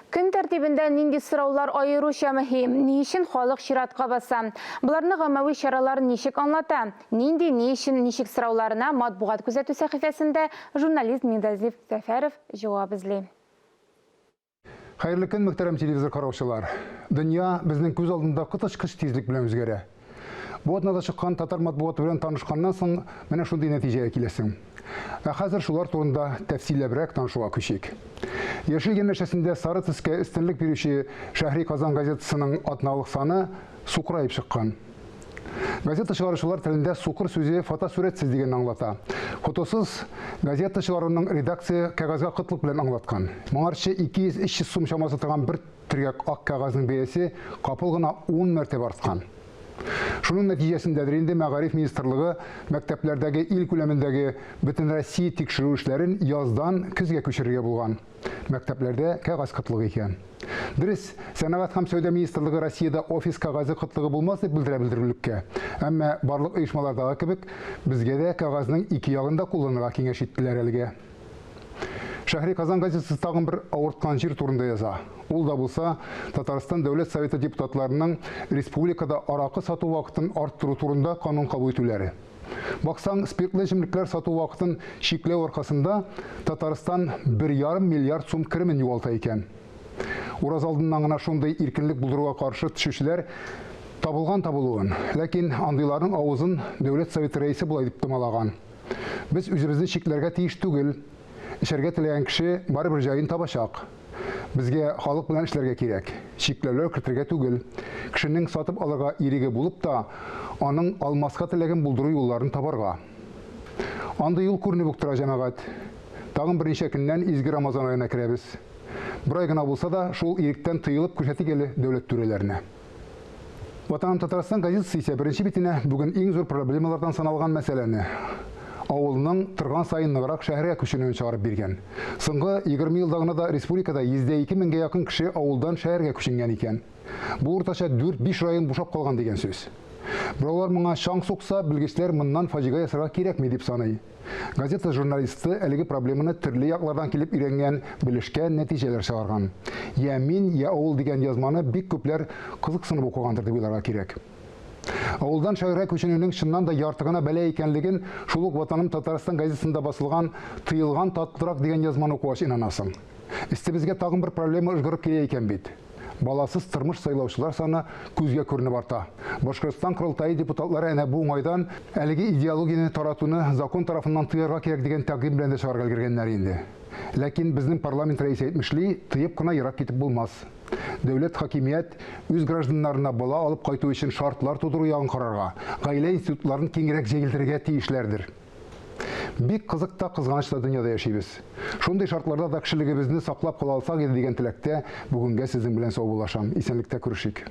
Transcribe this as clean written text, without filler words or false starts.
Күн тәртибендә нинди сораулар аеруча мөһим? Ни өчен халык чиратка баса? Буларны гаммәви чаралар ничек аңлата? Нинди, ни өчен, ничек сорауларына матбугат күзәтү сәхифәсендә журналист Миндазив Зәфәров җавап эзли. Хәерле көн, мөхтәрәм телевизор караучылар. Дөнья безнең күз алдында кытыч-кыч тизлек белән үзгәрә. Бу атнада чыккан татар матбугаты белән танышканнан соң менә шундый нәтиҗәгә киләсең. Хәзер шулар турында тәфсилләбрәк танышуга күчик. Яшел янәшәсендә сары төскә өстенлек бирүче Шәһри Казан газетасының атналык саны сукрайып чыккан. Газета чыгаручылар телендә сукыр сүзе фотосурәтсез дигәнне аңлата. Фотосыз газета чыгаруның редакция кәгазьгә кытлык белән аңлаткан. Моңарчы 200-300 сум чамасы торган бер төргәк ак кәгазьнең бәясе капыл гына 10 мәртәбә арткан. Шуның нәтиҗәсендә инде Мәгариф министрлыгы мәктәпләрдәге ил күләмендәге бөтен Россия тикшерү эшләрен яздан көзгә күчерергә булган. Мәктәпләрдә кәгазь кытлыгы икән. Дөрес, Сәнәгать һәм сәүдә министрлыгы Россиядә офис кәгазе кытлыгы булмас дип белдерүлеккә. Әмма барлык оешмалардагы кебек, безгә дә кәгазьнең ике ягында кулланырга киңәш иттеләр әлегә. Шәһри Казан газетасы тагын бер авырткан җир турында яза. Ул да булса, Татарстан Дәүләт Советы депутатларының республикада аракы сату вакытын арттыру турында канун кабул итүләре. Баксаң, спиртлы эчемлекләр сату вакытын шикләү аркасында Татарстан 1,5 миллиард сум керемен югалта икән. Ураз алдыннан гына шундый иркенлек булдыруга каршы төшүчеләр табылуын, ләкин андыйларның авызын Дәүләт Советы рәисе булай дип томалаган. Без үзебезне шикләргә тиеш түгел. Эшәргә теләгән кеше барыбер җаен табачак. Безгә халык белән эшләргә кирәк. Шикләүләр кертергә түгел. Кешенең сатып алырга иреге булып та, аның алмаска теләген булдыру юлларын табарга. Андый юл күренеп үк тора җәмәгать. Тагын берничә көннән изге Рамазан аена керәбез. Бер ай гына булса да, шул иректән тыелып күрсәтик әле дәүләт түрәләренә. Ватан Татарстан газетасы исә беренче битенә бүген иң зур проблемалардан саналган мәсьәләне авылның торган сайын ныграк шәһәргә күченүен чыгарып биргән. Соңгы 20 елда гына да республикада 102 меңгә якын кеше авылдан шәһәргә күченгән икән. Бу уртача 4-5 район бушап калган дигән сүз. Бирәүләр моңа шаң сукса, белгечләр моннан фаҗига ясарга кирәкми дип саный. Газета журналисты әлеге проблеманы төрле яклардан килеп өйрәнгән, белешкән нәтиҗәләр чыгарган. Я мин, я авыл дигән язманы бик күпләр кызыксынып укыгандыр дип уйларга кирәк. Авылдан шәһәргә күченүнең чыннан да яртыгына бәлә икәнлеген шул ук Ватаным Татарстан газетасында басылган «Тыелган татлырак» дигән язманы укыгач инанасың. Истебезгә тагын бер проблема ызгырып килә икән бит. Баласыз тормыш сайлаучылар саны күзгә күренеп арта. Башкортстан Курултайы депутатлары әнә бу уңайдан әлеге идеологияны таратуны закон тарафыннан тыярга кирәк дигән тәкъдим белән дә чыгарга өлгергәннәр инде. Ләкин безнең парламент рәисе әйтмешли, тыеп кына ерак китеп булмас. Дәүләт хакимият үз гражданнарына бала алып кайту өчен шартлар тудыру ягын карарга, гаилә институтларын киңрәк җәелдерергә тиешләрдер. Бик кызык та кызганыч та дөньяда яшибез. Шундый шартларда да кешелегебезне саклап кала алсак иде дигән теләктә бүгенгә сезнең белән сау булашам. Исәнлектә күрешик.